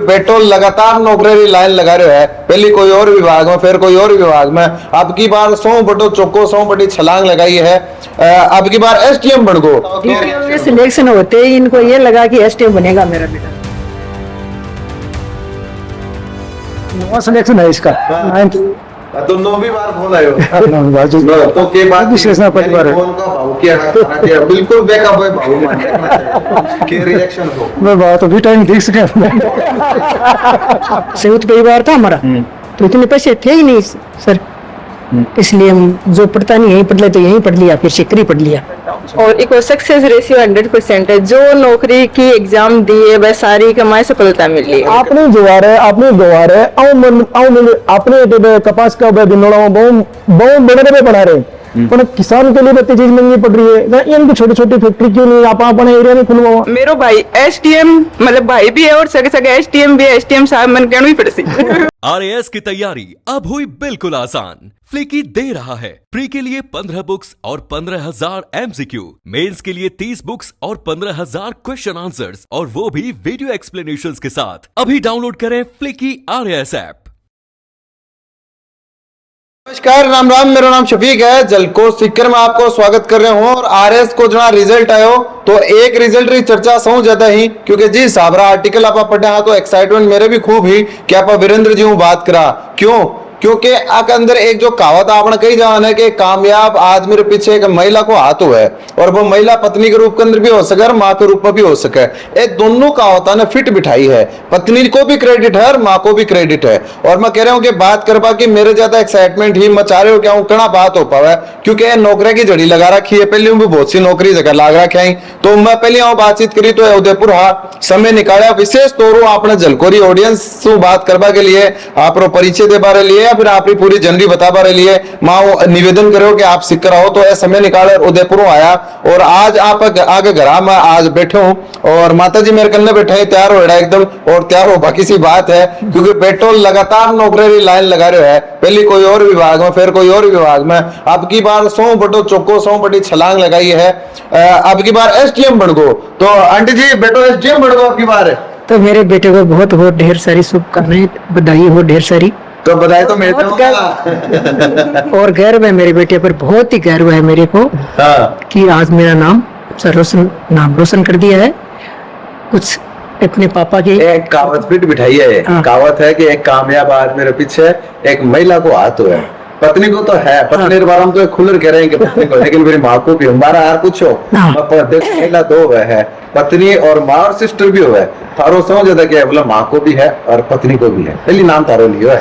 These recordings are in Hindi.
पेट्रोल लगातार नौकरी की लाइन लगा रहे है, पहले कोई और विभाग में फिर कोई और विभाग में। अब की बार 100 बटो चौको 100 बटी छलांग लगाई है। अब की बार एसडीएम बन गो। सिलेक्शन होते ही इनको ये लगा कि एसडीएम बनेगा मेरा बेटा। नवा सिलेक्शन है इसका। तो 9वीं बार फोन आयो तो के बाद विश्लेषण परिवार है। फोन का भाव क्या बिल्कुल बैकअप है भाव मान के रिएक्शन को मैं बात अभी टाइम देख सके। संयुक्त परिवार था हमारा, तो इतने पैसे थे ही नहीं सर, इसलिए हम जो पढ़ता नहीं यहीं पढ़ ले तो यहीं पढ़ लिया, फिर शिकरी पढ़ लिया। और एक सक्सेस रेशियो 100% है। जो नौकरी की एग्जाम दी है वह सारी कमाई सफलता मिली है। आपने जवार है, आपने गवार है, आपने कपास का बिनोड़ा बहुत बड़े बना रहे, पर किसान के लिए बत्ती चीज महंगी पड़ रही है। इनकी छोटी छोटी फैक्ट्री क्यों नहीं आप अपने एरिया में खुलवाओ। मेरो भाई एसडीएम मतलब भाई भी है और सगे सगे एसडीएम भी है। एसडीएम साहब मन कहना ही पड़सी। आरएएस की तैयारी अब हुई बिल्कुल आसान। फ्लिकी दे रहा है प्री के लिए 15 बुक्स और 15,000 एमसीक्यू, मेंस के लिए 30 बुक्स और 15,000 क्वेश्चन आंसर्स, और वो भी वीडियो एक्सप्लेनेशंस के साथ। अभी डाउनलोड करें फ्लिकी आरएएस ऐप। नमस्कार, राम राम। मेरा नाम शफीक है। जलकोर सीकर में आपको स्वागत कर रहे हूँ। और आरएस को जो रिजल्ट आयो तो एक रिजल्ट की चर्चा सौ ज्यादा ही, क्योंकि जी साबरा आर्टिकल आप पढ़े हाँ तो एक्साइटमेंट मेरे भी खूब ही कि आप वीरेंद्र जी बात करा। क्यों? क्योंकि आके अंदर एक जो कहावत आपने कही जान है कि कामयाब आदमी के पीछे एक महिला को हाथ है, और वो महिला पत्नी के रूप के अंदर भी हो सके और माँ के रूप में भी हो सके। ये दोनों कहावत ने फिट बिठाई है। पत्नी को भी क्रेडिट है और माँ को भी क्रेडिट है। और मैं कह रहा हूँ कि बात कर पा कि मेरे ज्यादा एक्साइटमेंट ही मचा रहे हो क्या कड़ा बात हो पावे, क्योंकि नौकरी की जड़ी लगा रखी है। पहले भी बहुत सी नौकरी जगह लग रखी, तो मैं पहले बातचीत करी तो उदयपुर समय निकाला विशेष तौर आपने जलकोरी ऑडियंस से बात करवा के लिए, आप परिचय दे बारे लिए, फिर आपकी पूरी जनरी बता बारे लिए माँ निवेदन करो कि आप सिक्कर आओ। तो ऐसा समय निकाले उदयपुर आया, और आज आप आगे घर में आज बैठे हूँ, और माता जी मेरे कन्ने बैठे हैं, तैयार हो रहा है एकदम, और तैयार हो बाकी सी बात है, क्योंकि पेट्रोल लगातार नौकरी की लाइन लगा रहे है, पहले कोई और विभाग में फिर कोई और विभाग में। अब की बार 100 बटो चौको 100 बटी छलांग लगाई है। अब की बार एसडीएम बन गो। तो आंटी जी बेटो एसडीएम बन गो अब की बार। तो मेरे बेटे को बहुत बहुत ढेर सारी शुभकामनाएं, बधाई हो ढेर सारी। तो बधाई तो मेरे और गर्व है मेरे बेटे पर, बहुत ही गर्व है मेरे को कि आज मेरा नाम नाम रोशन कर दिया है। कुछ अपने पापा की एक कहावत फिट बिठाई है। कहावत है कि एक कामयाब आदमी मेरे पीछे एक महिला को हाथ है। पत्नी को तो है, पत्नी के बारे में तो खुलर कह रहे हैं कि पत्नी को, लेकिन मेरी माँ को भी हमारा यार पूछो महिला दो है, पत्नी और माँ और सिस्टर भी है। थारो समझ जाता क्या बोला, माँ को भी है और पत्नी को भी है। पहली नाम तारो लियो है।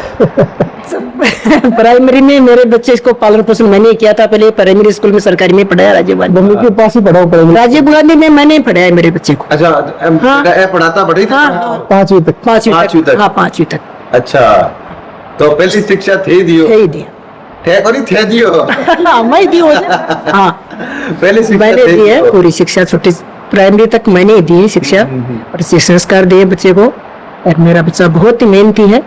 प्राइमरी में मेरे बच्चे इसको पालन पोषण मैंने किया था। पहले प्राइमरी स्कूल में सरकारी में पढ़ाया, राजीव गांधी मम्मी के पास ही पढ़ा हूँ। राजीव गांधी में मैंने पढ़ाया मेरे बच्चे को। अच्छा पढ़ाता पढ़ी था 5वीं तक। 5वीं तक। हाँ 5वीं तक। अच्छा, तो पहली शिक्षा थे दियो थे दियो मैं दी हो हाँ पहले मैंने दी है पूरी शिक्षा, छोटी प्राइमरी तक मैंने ही दी शिक्षा, और संस्कार दिए बच्चे को। और मेरा बच्चा बहुत ही मेहनती है,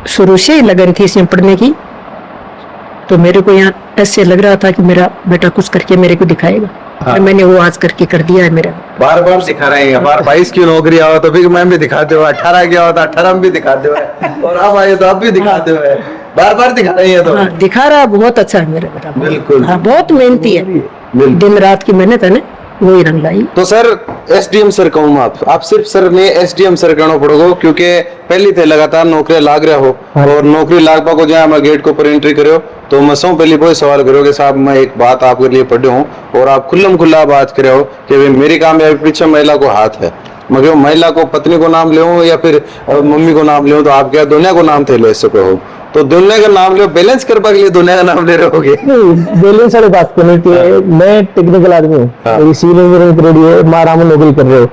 शुरू से ही लगन थी इसमें पढ़ने की। तो मेरे को यहाँ ऐसे लग रहा था कि मेरा बेटा कुछ करके मेरे को दिखाएगा। और मैंने वो आज करके कर दिया है। मेरा बार बार दिखा रहे हैं, बार 22 की नौकरी आओ तो फिर मैं भी दिखाते हुए, 18 की आओ तो 18 में भी दिखाते हुए, और अब आए तो अब भी दिखाते हुए, बार बार दिखा रही है। तो दिखा रहा, बहुत अच्छा है मेरा बेटा। बिल्कुल हाँ, बहुत मेहनती है, दिन रात की मेहनत है ना, वही रंग लाई। तो सर एसडीएम सर कहूँ आप सिर्फ सर ने एसडीएम सर कहना पड़ोगे, क्योंकि पहली थे लगातार नौकरी लाग रहा हो, और नौकरी लागपा को जहाँ मैं गेट के ऊपर एंट्री करो तो मैं सौ पहली कोई सवाल करोगे साहब, मैं एक बात आपके लिए पढ़े हूँ, और आप खुल्लम खुल्ला बात करे हो कि मेरी कामयाबी पीछे महिला को हाथ है। मगर महिला को पत्नी को नाम ले या फिर मम्मी को नाम ले, तो आप क्या दुनिया को नाम थे ले सको हो, तो दुनिया का नाम ले बैलेंस करने के लिए दुनिया का नाम ले रहे होगे। बैलेंस वाली बात करनी चाहिए। मैं टेक्निकल आदमी हूँ, सिविल इंजीनियरिंग करी है, माँ राम नौकरी कर रहे हो।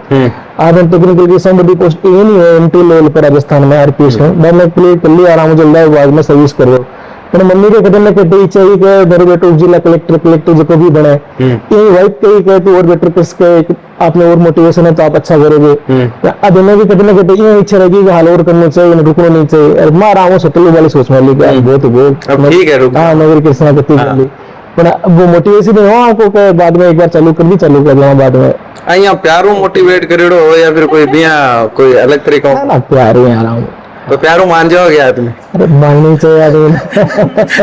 आज हम टेक्निकल की सब बड़ी पोस्ट ये नहीं है, एमटी लेवल पर राजस्थान में आरपीएस में मैं क्लियर कर लिया, आराम जल्दा विभाग में सर्विस कर रहे हो। पर मम्मी के कदम में कहते चाहिए कि मेरे बेटो जिला कलेक्टर जो कभी बने, यही वाइफ कही कहते और बेटर किसके आपने और मोटिवेशन है तो आप अच्छा करोगे। अब इन्हें भी कदम में कहते ये इच्छा रहेगी कि हाल और करना चाहिए, रुकना नहीं चाहिए। और माँ रामो सटल वाली सोच में ली बहुत ठीक है, हाँ नगर की सेनापति पर वो मोटिवेशन हो आपको के बाद में एक बार चालू कर देना बाद में અહીંયા પ્યારું મોટિવેટ કર્યો हो या फिर कोई बिया कोई अलग तरीका हो? ना प्यार ही आ रहा हूँ तो प्यारू मान जाओगे आदमी? अरे माननी चाहिए आदमी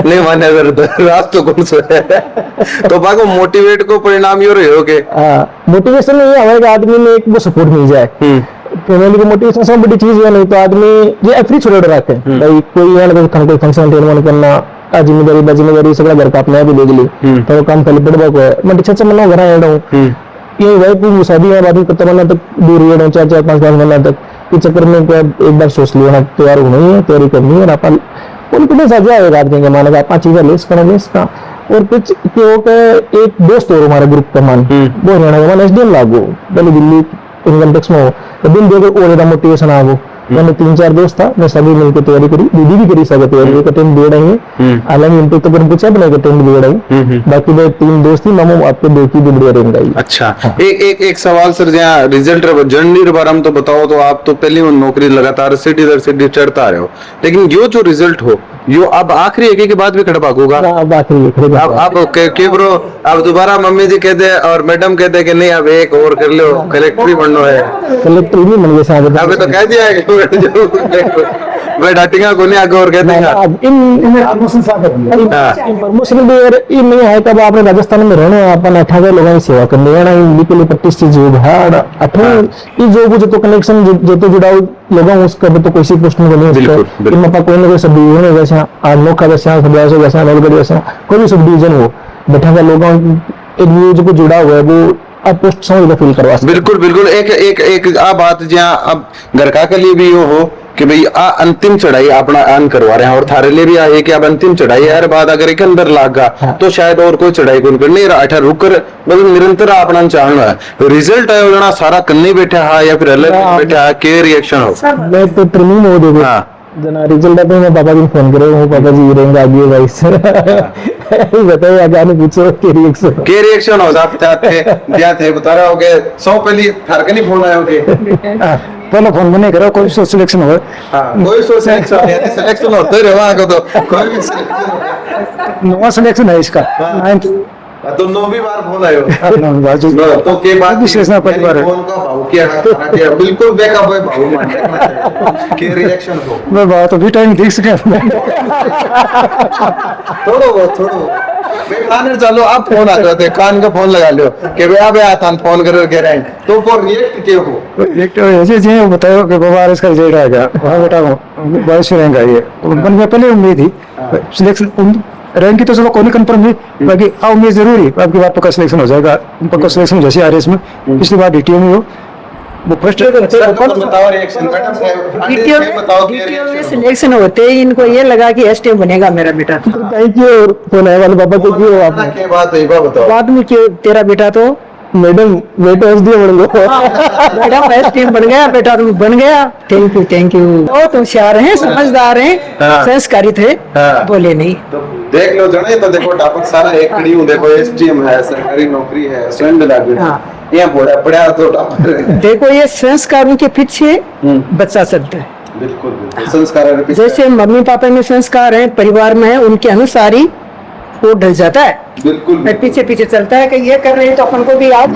नहीं माने अगर तो रात तो कौन सा है? तो बाको मोटिवेट को परिणाम ये रहे हो के मोटिवेशन नहीं है हमारे आदमी में एक वो सपोर्ट मिल जाए फैमिली को मोटिवेशन सब बड़ी चीज है नहीं तो आदमी ये फ्री छोड़ रखे भाई कोई यहाँ कोई फंक्शन अटेंड करना जिम्मेदारी सगळं घर का अपने भी देख ली तो काम खाली पड़ बाको मैं अच्छा मना घर आया हूँ ये भाई कोई शादी है बाद में कब महीना तक दूर रह 4-5 महीना तक इस चक्कर में एक बार सोच लिया ना तैयार होना ही है तैयारी करनी है अपन कॉन्फिडेंस आ जाएगा आदमी के माने आप चीजें लेस का और कुछ क्यों एक दोस्त और हमारे ग्रुप का मान वो हरियाणा का मान एसडीएम लागू पहले दिल्ली इनकम टैक्स में हो तो दिन देखो और ज्यादा मोटिवेशन आ गो मैंने 3-4 दोस्त था मैं सभी मिलकर तैयारी करी दीदी भी करी सके तैयारी एक अटेंड दे रही है हालांकि इनपे तो कर पूछा बना अटेंड दे रही बाकी वो 3 दोस्त ही मामू आपके दो की भी बढ़िया रहेंगे। अच्छा एक सवाल सर जहाँ रिजल्ट जर्नी के बारे में तो बताओ तो आप तो पहली नौकरी लगातार सीढ़ी दर सीढ़ी चढ़ता रहे हो लेकिन यो जो रिजल्ट हो यो अब आखिरी एक के बाद भी खड़ा होगा अब आखिरी अब के ब्रो अब दोबारा मम्मी जी कहते और मैडम कहते कि नहीं अब एक और कर लो कलेक्टर ही बनना है कलेक्टर भी बन गए साहब अब तो कह दिया है मैं डांटेगा को नहीं आगे और कहते हैं अब इन प्रमोशन भी ये नहीं है तब आपने राजस्थान में रहने अपन 18 लोगों की सेवा करनी है ना इनके लिए 25 चीज जॉब है 18 ये जॉब जो तो कनेक्शन जो तो जुड़ा लोगों उसका तो कोई सी पोस्ट में नहीं है इन कोई ना कोई सब डिवीजन है जैसे अनोखा जैसे सब जैसा नलगढ़ जैसा कोई भी सब डिवीजन हो बैठा हुआ लोगों एक न्यूज को जुड़ा हुआ है वो आप पोस्ट समझ फील करवा बिल्कुल एक आ बात जहाँ अब घर का के लिए भी यो हो कि भाई आ अंतिम चढ़ाई अपना आन करवा रहे हैं और थारे लिए भी आए कि अब अंतिम चढ़ाई हर बात अगर एक अंदर लागा तो शायद और कोई चढ़ाई कौन करनी अठा रुक कर मतलब निरंतर अपना चाहना है रिजल्ट है जना सारा कन्नी बैठा है या फिर अलग बैठा है के रिएक्शन हो मैं तो ट्रेनिंग हो देखो जना रिजल्ट आता है मैं पापा जी फोन करे हूँ पापा जी रहेंगे आगे भाई से बताइए आगे आने पूछो के रिएक्शन हो थे बता रहे होगे 100 पहली थार के नहीं फोन आए होगे पहले फोन बने करो कोई सोच सिलेक्शन हो कोई सोच सिलेक्शन होता ही रहा को तो कोई भी नवा सिलेक्शन है इसका 9th तो 9वीं बार फोन आयो तो के बाद विश्लेषण परिवार फोन का भाव क्या बिल्कुल बैकअप है भाव मान के रिएक्शन को मैं बात अभी टाइम देख सके थोड़ो मैं खाने चलो आप फोन आ जाते कान का फोन लगा लो कि भाई अब आता फोन कर कह रहे हैं तो वो रिएक्ट क्यों हो एक तो ऐसे जी बताओ कि बाबा इसका रिजल्ट आएगा वहां बेटा बारिश रहेगा ये मन में पहले उम्मीद थी सिलेक्शन रैंक की तो चलो कोई कंफर्म नहीं बाकी उम्मीद जरूरी आपकी बात पक्का सिलेक्शन हो जाएगा पक्का सिलेक्शन जैसे आरएस में पिछली बार डीटीओ में हो वो फर्स्ट बताओ रिएक्शन मैडम सिलेक्शन होते ही इनको ये लगा कि एसटीएम बनेगा मेरा बेटा। थैंक यू और फोन आए वाले पापा को क्यों आप के बात है बताओ बाद में क्यों तेरा बेटा तो मैडम बेटा एसडीएम बन गया मैडम एसटीएम बन गया बेटा तुम बन गया थैंक यू बहुत होशियार हैं समझदार हैं संस्कारी थे बोले नहीं देख लो जने तो देखो टॉपिक सारा एक खड़ी हूं देखो एसटीएम है सरकारी नौकरी है स्वयं लागू ये बड़ा तो टॉपिक देखो ये संस्कारों के पीछे बच्चा चलता है बिल्कुल संस्कार जैसे मम्मी पापा में संस्कार है परिवार में है उनके अनुसार ही वो ढल जाता है बिल्कुल पीछे चलता है कि ये कर रहे हैं तो अपन को भी आज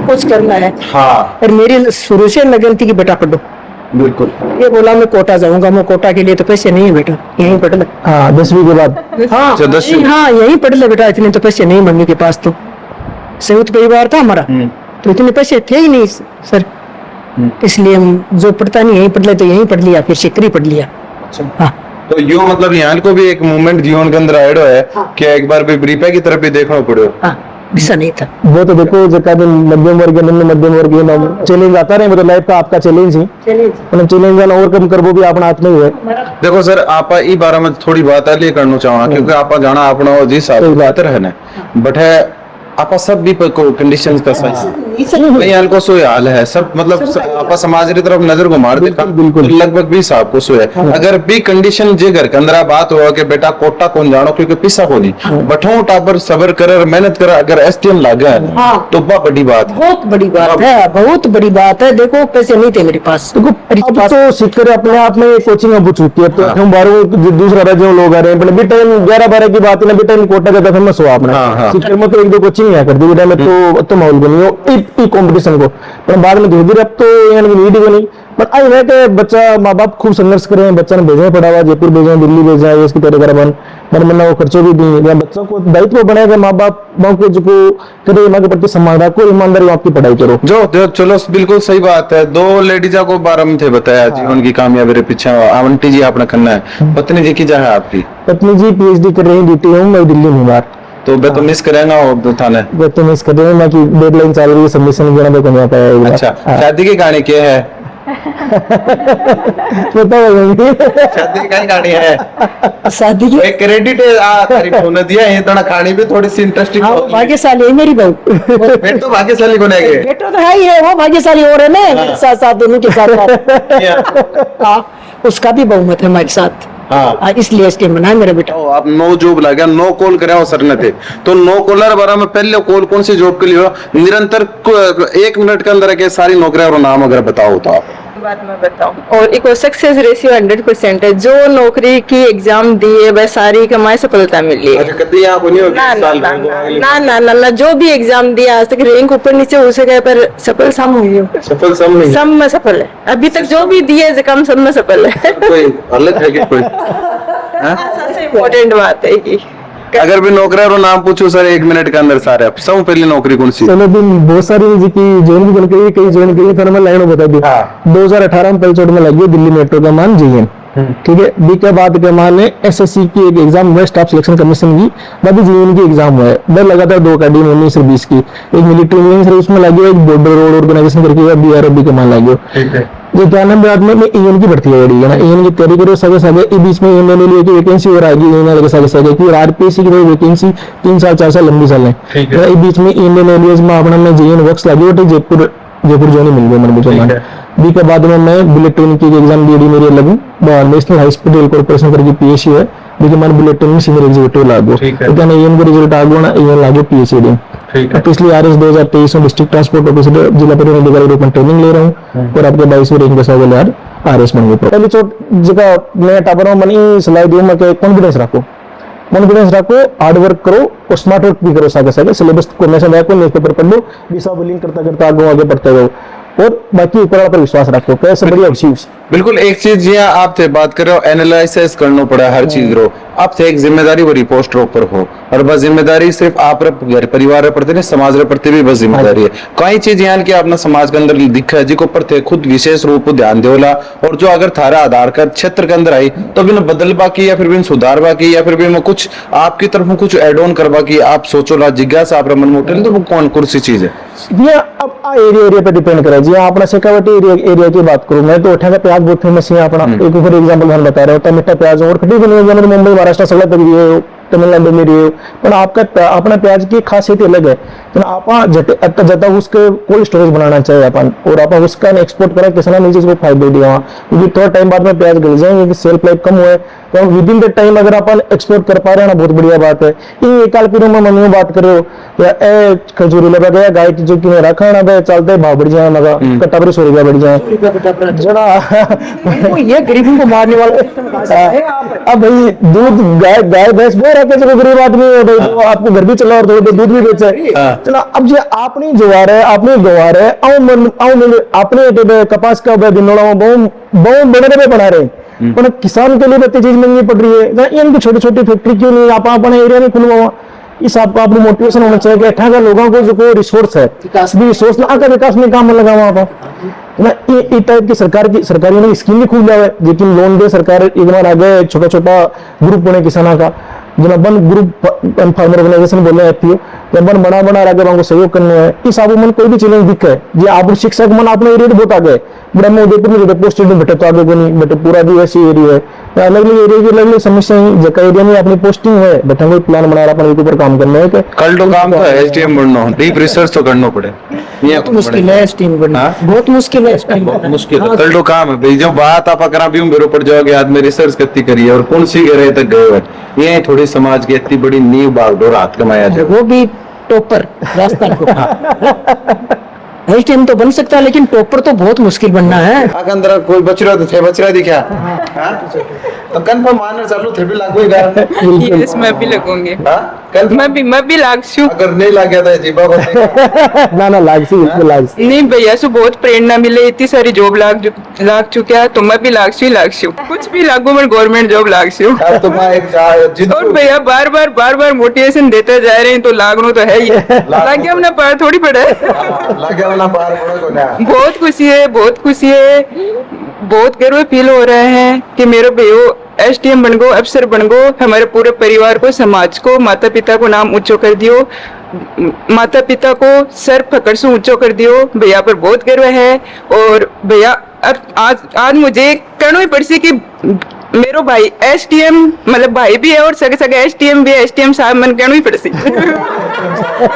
कुछ करना है। हाँ और मेरी शुरू से लगन थी कि बेटा पढ़ो बिल्कुल ये बोला मैं कोटा जाऊंगा मैं कोटा के लिए तो पैसे नहीं है बेटा यहीं पढ़ ले हाँ 10वीं के बाद हाँ यहीं पढ़ ले बेटा इतने तो पैसे नहीं मम्मी के पास तो संयुक्त परिवार था हमारा तो इतने पैसे थे ही नहीं सर इसलिए हम जो पढ़ता नहीं यहीं पढ़ ले तो यहीं पढ़ लिया फिर शिकरी पढ़ लिया। हाँ तो यो मतलब यहाँ को भी एक मूवमेंट जीवन के अंदर आएडो है कि एक बार भी ब्रीपे की तरफ भी देखना पड़ो ऐसा नहीं था वो तो देखो जब मध्यम वर्ग निम्न मध्यम वर्ग चैलेंज आता रहे मतलब लाइफ का आपका चैलेंज ही मतलब चैलेंज ओवरकम करबो भी अपना हाथ में ही है। देखो सर आप ई बारे में थोड़ी बात अली करना चाहूंगा क्योंकि आप जाना अपना जी साहब बात रहने बट है आप सब भी कंडीशंस का सही नहीं हाल को सोए हाल है सब मतलब आप समाज की तरफ नजर को मार देखा बिल्कुल। तो लगभग 20 आपको सोए अगर भी कंडीशन जे घर के अंदर बात हुआ कि बेटा कोटा कौन जानो क्योंकि पिसा को नहीं बठो टाबर सबर कर मेहनत कर अगर एसटीएम लागा है हाँ। तो बहुत बड़ी बात है। बहुत बड़ी बात है, बहुत बड़ी बात है। देखो पैसे नहीं थे मेरे पास, अब तो सिक्कर अपने आप में कोचिंग अब चुकी है, तो हम 12 दूसरा राज्यों लोग आ रहे हैं, भी टाइम 11-12 की बात है ना, भी टाइम कोटा जाता फेमस हुआ अपना सिक्कर में तो 1-2 कोचिंग यहाँ कर दी बेटा में तो माहौल बनी हो कॉम्पिटिशन को, पर बाद में धीरे धीरे अब तो यहाँ की नीड बनी। पर आई है कि बच्चा माँ बाप खूब संघर्ष करें, बच्चा ने भेजा पड़ा हुआ, जयपुर भेजा, दिल्ली भेजा, इसकी तरह बन मरना वो खर्चों भी दी, बच्चों को दायित्व बनाएगा माँ बाप को जो करे माँ के प्रति सम्मान रखो, ईमानदारी आपकी पढ़ाई करो। जो चलो बिल्कुल सही बात है। 2 लेडीजा को बारे में थे बताया जीवन की कामयाबी रे पीछे आंटी जी आपने करना है, पत्नी जी की क्या है आपकी? पत्नी जी PhD कर रही है, ड्यूटी हूँ मैं दिल्ली में बाहर, तो मैं तो मिस करेंगा वो थाने वो तो मिस कर रही हूँ मैं कि डेडलाइन चल रही है, सबमिशन देना तो नहीं आ पाया। अच्छा शादी की कहानी क्या है? शादी की कहानी है शादी की एक क्रेडिट तारीफ होने दिया ये तो कहानी भी थोड़ी सी इंटरेस्टिंग हाँ, वो भाग्यशाली है मेरी बहू। फिर तो भाग्यशाली बने गए बेटा तो है ही है, वो भाग्यशाली हो रहे ना मेरे साथ साथ दोनों के साथ। हाँ, उसका भी बहुमत है हमारे साथ। हाँ इसलिए इसके मना है मेरा बेटा। आप 9 जॉब लगा 9 कॉल करे सर ने थे तो 9 कॉलर बारे में पहले कॉल कौन सी जॉब के लिए हो निरंतर 1 मिनट के अंदर के सारी नौकरियां और नाम अगर बताओ तो आप बात मैं बताऊं और एक सक्सेस रेशियो 100% है। जो नौकरी की एग्जाम दी है वह सारी कमाई सफलता मिली है। अच्छा कभी यहाँ को नहीं हो ना ना ना ना ना ना ना जो भी एग्जाम दिया आज तक रैंक ऊपर नीचे हो सके पर सफल सम हुई हो, सफल सम नहीं सब में सफल है अभी तक जो भी दिए कम सब में सफल है। कोई अलग है कि कोई सबसे इम्पोर्टेंट बात है कि अगर भी नौकरियां और नाम पूछो सर 1 मिनट के अंदर सारे सब पहली नौकरी कौन सी? चलो दिन बहुत सारी जी की ज्वाइन भी बन गई, कई ज्वाइन की, फिर मैं लाइन बता दी। 2018 में पलचोट में लगी दिल्ली मेट्रो का मान JN, ठीक है। बी के बाद के मान SSC की एक एग्जाम हुआ, स्टाफ सिलेक्शन कमीशन की, बाद JN की एग्जाम हुआ है। मैं लगातार 2 अकेडमी 19 और 20 की, एक मिलिट्री इंजीनियरिंग सर्विस में लगी, एक बॉर्डर रोड ऑर्गेनाइजेशन करके BROB के मान लगी। जो क्या नाम बाद में EN की भर्ती है ना, EN की तैयारी करो सगे सगे इस बीच में EN ले की वैकेंसी और आएगी EN लगे सगे सगे की RPSC की वैकेंसी 3 साल 4 साल लंबी चल है। इस बीच में EN ले लिए में अपना में JN वर्क्स लगी और जयपुर जो नहीं मिल गया मन मुझे मान बी के बाद में मैं बुलेट ट्रेन की एग्जाम दी मेरी लगू national high speed rail corporation करके PSC है, लेकिन मैंने बुलेट ट्रेन में सीनियर एग्जीक्यूटिव लागू तो क्या EN का रिजल्ट आगो ना EN लागू PhD। पिछली RS 2023 में डिस्ट्रिक्ट ट्रांसपोर्ट ऑफिसर जिला परिवहन अधिकारी रूप में ट्रेनिंग ले रहा हूँ और आपके 22वीं रैंक के साथ RS बन गए। पहली चोट जगह मैं टापर में मनी सलाह दूं मैं कॉन्फिडेंस रखो, हार्ड वर्क करो और स्मार्ट वर्क भी करो, सागे सागे सिलेबस को हमेशा देखो, न्यूज़पेपर पढ़ लो, दिशा बिलिंग करता करता आगे बढ़ते जाओ और बाकी ऊपर पर विश्वास रखो। कैसे बढ़िया चीज बिल्कुल एक चीज यहाँ आप थे बात कर रहे हो एनालिसिस करना पड़ा हर चीज रो आप थे एक जिम्मेदारी वो रिपोर्ट पर हो और बस जिम्मेदारी सिर्फ आप घर परिवार रे प्रति नहीं समाज रे प्रति भी बस जिम्मेदारी है। कई चीज यहाँ की अपना समाज के अंदर दिखा है जिको पर थे खुद विशेष रूप ध्यान देवला और जो अगर थारा आधार कार्ड क्षेत्र के अंदर आई तो बिन बदल बाकी या फिर बिन सुधार बाकी या फिर बिन कुछ आपकी तरफ कुछ एड ऑन करवा की आप सोचो ला जिज्ञासा आप मन मोटे तो वो कौन सी चीज है ये अब एरिया पे डिपेंड करे जी। अपना शेखावटी एरिया की बात करूं मैं तो उठा का प्याज बहुत फेमस है अपना एक फॉर एग्जांपल मैं बता रहा हूं मीठा प्याज और खटी बनी हुई है मुंबई महाराष्ट्र सगळा तक ये तमिलनाडु में रही पर आपका अपना प्याज की खासियत अलग है तो आप जता उसके कोल्ड स्टोरेज बनाना चाहिए अपन और आप उसका एक्सपोर्ट करें किसान नीचे को फायदे दिया क्योंकि थोड़ा टाइम बाद में प्याज गल जाएंगे सेल्फ लाइफ कम हुए तो विद इन द टाइम अगर अपन एक्सपोर्ट कर पा रहे हैं ना बहुत बढ़िया बात है। ये काल पीरो में मम्मी बात कर रहे हो या ए खजूरी लगा गया गाय की जो कि रखा ना बे चलते भाव बढ़ जाए मगा कटावरी 100 रुपया बढ़ जाए जरा ये गरीबों को मारने वाला अब भाई दूध गाय भैंस बो रखे जो गरीब आदमी है भाई तो आपको घर भी चला और थोड़ा दूध भी बेचे चलो अब जो आपने जवार है आपने गवार है आपने कपास का दिनोड़ा बहुत बड़े बना रहे पर किसान के लिए बत्ती चीज महंगी पड़ रही है। इनकी छोटी छोटी फैक्ट्री क्यों नहीं आप अपने एरिया में खुलवा इस आपको आपको मोटिवेशन होना चाहिए कि अठारह लोगों को जो रिसोर्स है भी रिसोर्स ना आकर विकास में काम लगा आप ना ये टाइप की सरकारी ने स्कीम भी खुल जाए लेकिन लोन दे सरकार एक बार आगे छोटा छोटा ग्रुप बने किसानों का जो वन ग्रुप फार्मर ऑर्गेनाइजेशन बोले FPO जब मन बना रहा के सहयोग करने है इस आप मन कोई भी चैलेंज दिखे जी आप शिक्षक मन अपने एरिया बहुत आगे बड़ा मैं उदयपुर में पोस्ट में बैठे तो आगे को नहीं बैठे पूरा आदिवासी एरिया है अलग अलग एरिया की अलग अलग समस्याएं जगह एरिया में अपनी पोस्टिंग है बैठा कोई प्लान बना रहा अपन ऊपर काम करना है कल तो काम तो एसडीएम बनना हो डीप रिसर्च तो करना पड़े ये बहुत मुश्किल है टीम बनना बहुत मुश्किल है बहुत मुश्किल है कल तो काम है भाई जो बात आप करा भी मेरे ऊपर जाओगे आज में रिसर्च करती करिए और कौन सी गहराई तक गए हुए ये थोड़ी समाज की इतनी बड़ी नींव बागडोर हाथ कमाया जाए वो भी टॉपर रास्ता को टीम तो बन सकता है लेकिन टॉपर तो बहुत मुश्किल बनना है आगे अंदर कोई बचरा तो थे बचरा दिखा हाँ? तो कंफर्म मानना चालू थे भी लागूगा यस मैं भी लगूंगी कल मैं भी लागशू अगर नहीं लग गया था जीबा को ना लागसी बिल्कुल लागसी नहीं भैया से बहुत प्रेरणा मिले इतनी सारी जॉब लाग चुका है तो मैं भी लागशू कुछ भी लागू मैं गवर्नमेंट जॉब लागशू अब तो मैं एक जिद और भैया बार बार मोटिवेशन देते जा रहे हैं तो लागनो तो है ही लाग गया हमने पार थोड़ी पड़े लग गया ना पार पड़ो को ना बहुत खुशी है बहुत गर्व फील हो रहे हैं कि मेरे भैया एसडीएम बन गो अफसर बन गो हमारे पूरे परिवार को समाज को माता पिता को नाम ऊंचो कर दियो माता पिता को सर पकड़ से ऊंचो कर दियो भैया पर बहुत गर्व है और भैया आज मुझे कहना ही पड़सी कि मेरो भाई एसडीएम मतलब भाई भी है और सगे एसडीएम भी है एसडीएम साहब मन कहना ही पड़सी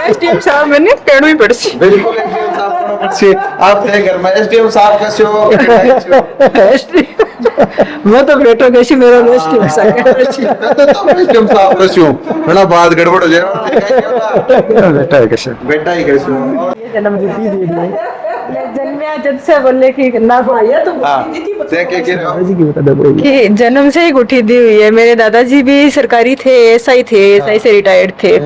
एसडीएम साहब मैंने कहना ही पड़सी बिल्कुल एसडीएम साहब को पड़सी आप थे घर में एसडीएम साहब कैसे हो मैं तो बेटो कैसी मेरा एसडीएम एसडीएम साहब कैसे हो बड़ा बात गड़बड़ हो जाए बेटा है कैसे बेटा ही कैसे हो जन्मया जब से बोले कि ना भैया तो कि जन्म से ही गुठी दी हुई है मेरे दादाजी भी सरकारी थे एसआई से रिटायर्ड थे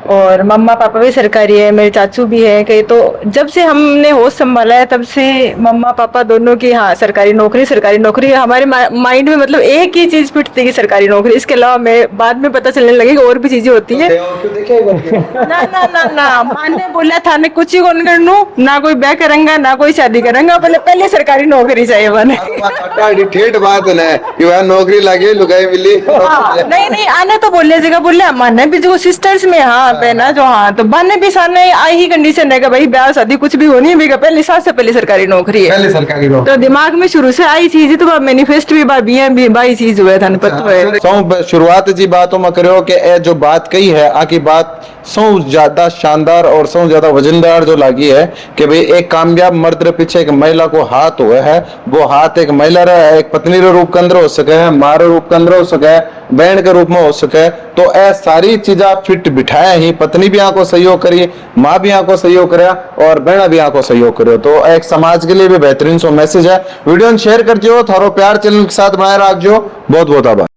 और मम्मा पापा भी सरकारी है मेरे चाचू भी है कहीं तो जब से हमने होश संभाला है तब से मम्मा पापा दोनों की हाँ सरकारी नौकरी हमारे माइंड में मतलब एक ही चीज फिटती है कि सरकारी नौकरी इसके अलावा मैं बाद में पता चलने लगी और भी चीजें होती है ना माने बोला था ने कुछ ही कौन करनू ना कोई ब्याह करेंगा ना कोई शादी करेंगा पहले सरकारी नौकरी चाहिए मैंने ठेठ बात है ना नौकरी लगे लुगाई मिली नहीं आने तो बोले जगह बोले माने भी जो सिस्टर्स में हाँ पहना जो हाँ तो बाने भी सामने आई ही कंडीशन है कि भाई ब्याह शादी कुछ भी होनी है पहले साल से पहले सरकारी नौकरी है पहले सरकारी नौकरी तो दिमाग में शुरू से आई चीज तो मैनिफेस्ट भी बाई चीज हुआ था पता है सौ शुरुआत जी बातों में करो कि ए जो बात कही है आकी बात सौ ज्यादा शानदार और सौ ज्यादा वजनदार जो लगी है कि भाई एक कामयाब मर्द रे पीछे एक महिला को हाथ हुआ है वो हाथ एक महिला रे एक पत्नी रे रूप के अंदर हो सके है माँ रे रूप के अंदर हो सके बहन के रूप में हो सके तो ए सारी चीजा फिट बिठाया ही पत्नी भी यहाँ को सहयोग करी माँ भी यहाँ को सहयोग करे और बहना भी यहाँ को सहयोग करे तो एक समाज के लिए भी बेहतरीन सो मैसेज है वीडियो शेयर कर दियो थारो प्यार चैनल के साथ बनाए रखो बहुत बहुत आभार।